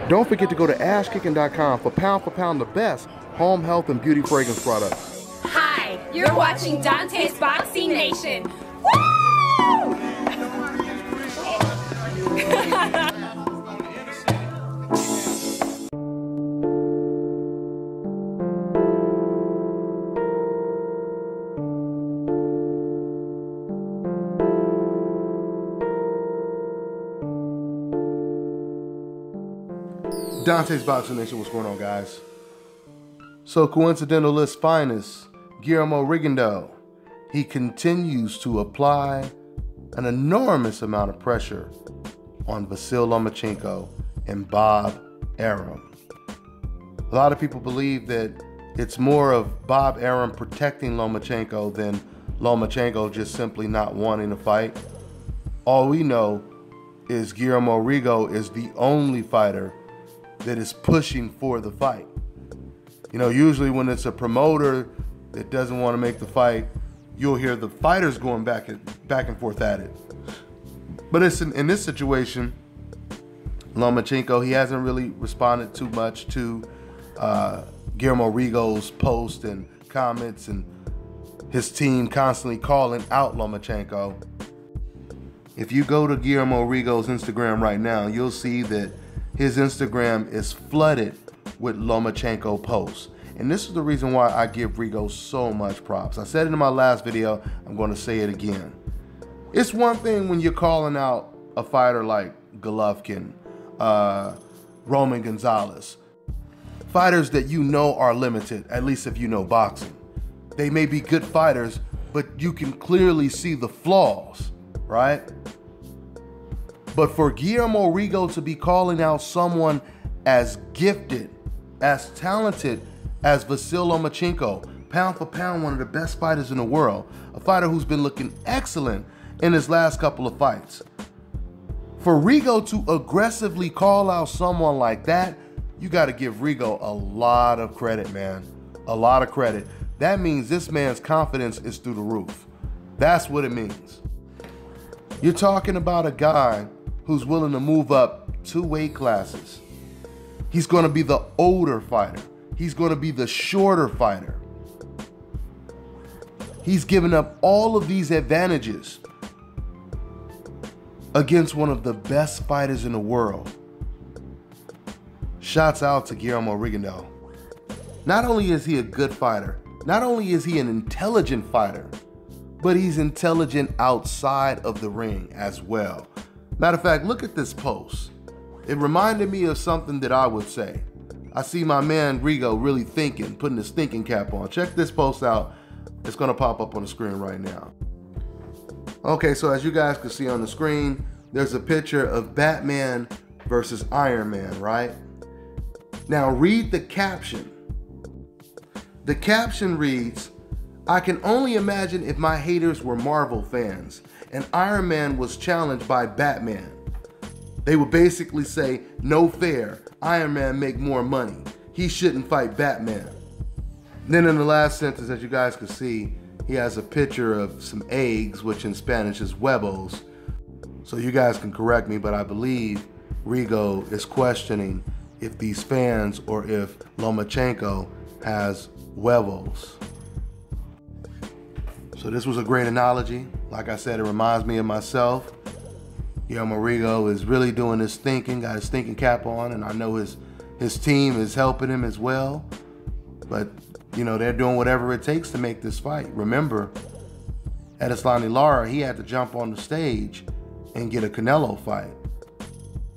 Don't forget to go to ashkicking.com for pound the best home health and beauty fragrance products. Hi, you're watching Dante's Boxing Nation. Woo! Dante's Boxing Nation, what's going on, guys? So, coincidentalist finest, Guillermo Rigondeaux, he continues to apply an enormous amount of pressure on Vasyl Lomachenko and Bob Arum. A lot of people believe that it's more of Bob Arum protecting Lomachenko than Lomachenko just simply not wanting to fight. All we know is Guillermo Rigondeaux is the only fighter that is pushing for the fight. You know, usually when it's a promoter that doesn't want to make the fight, you'll hear the fighters going back and forth at it. But it's in this situation, Lomachenko, he hasn't really responded too much to Guillermo Rigondeaux's posts and comments and his team constantly calling out Lomachenko. If you go to Guillermo Rigondeaux's Instagram right now, you'll see that his Instagram is flooded with Lomachenko posts. And this is the reason why I give Rigo so much props. I said it in my last video, I'm going to say it again. It's one thing when you're calling out a fighter like Golovkin, Roman Gonzalez, fighters that you know are limited, at least if you know boxing. They may be good fighters, but you can clearly see the flaws, right? But for Guillermo Rigondeaux to be calling out someone as gifted, as talented as Vasyl Lomachenko, pound for pound, one of the best fighters in the world, a fighter who's been looking excellent in his last couple of fights. For Rigondeaux to aggressively call out someone like that, you got to give Rigondeaux a lot of credit, man. A lot of credit. That means this man's confidence is through the roof. That's what it means. You're talking about a guy who's willing to move up 2 weight classes. He's going to be the older fighter. He's going to be the shorter fighter. He's given up all of these advantages against one of the best fighters in the world. Shouts out to Guillermo Rigondeaux. Not only is he a good fighter, not only is he an intelligent fighter, but he's intelligent outside of the ring as well. Matter of fact, look at this post. It reminded me of something that I would say. I see my man Rigo really thinking, putting his thinking cap on. Check this post out. It's gonna pop up on the screen right now. Okay, so as you guys can see on the screen, there's a picture of Batman versus Iron Man, right? Now read the caption. The caption reads, "I can only imagine if my haters were Marvel fans and Iron Man was challenged by Batman. They would basically say, no fair, Iron Man make more money. He shouldn't fight Batman." Then in the last sentence, as you guys can see, he has a picture of some eggs, which in Spanish is huevos. So you guys can correct me, but I believe Rigo is questioning if these fans or if Lomachenko has huevos. So this was a great analogy. Like I said, it reminds me of myself. Guillermo Rigondeaux is really doing his thinking, got his thinking cap on, and I know his team is helping him as well. But, you know, they're doing whatever it takes to make this fight. Remember, Erislandy Lara, he had to jump on the stage and get a Canelo fight.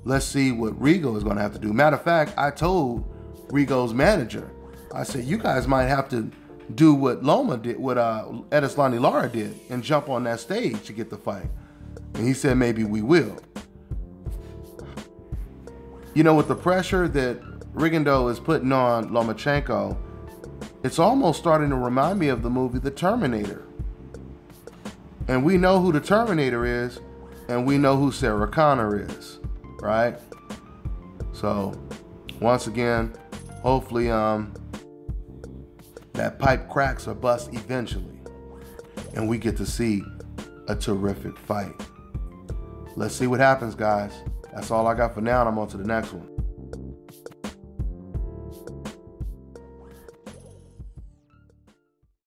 Let's see what Rigo is going to have to do. Matter of fact, I told Rigo's manager, I said, you guys might have to do what Loma did, what Erislandy Lara did, and jump on that stage to get the fight. And he said, maybe we will. You know, with the pressure that Rigondeaux is putting on Lomachenko, it's almost starting to remind me of the movie The Terminator. And we know who the Terminator is, and we know who Sarah Connor is, right? So, once again, hopefully that pipe cracks or busts eventually, and we get to see a terrific fight. Let's see what happens, guys. That's all I got for now, and I'm on to the next one.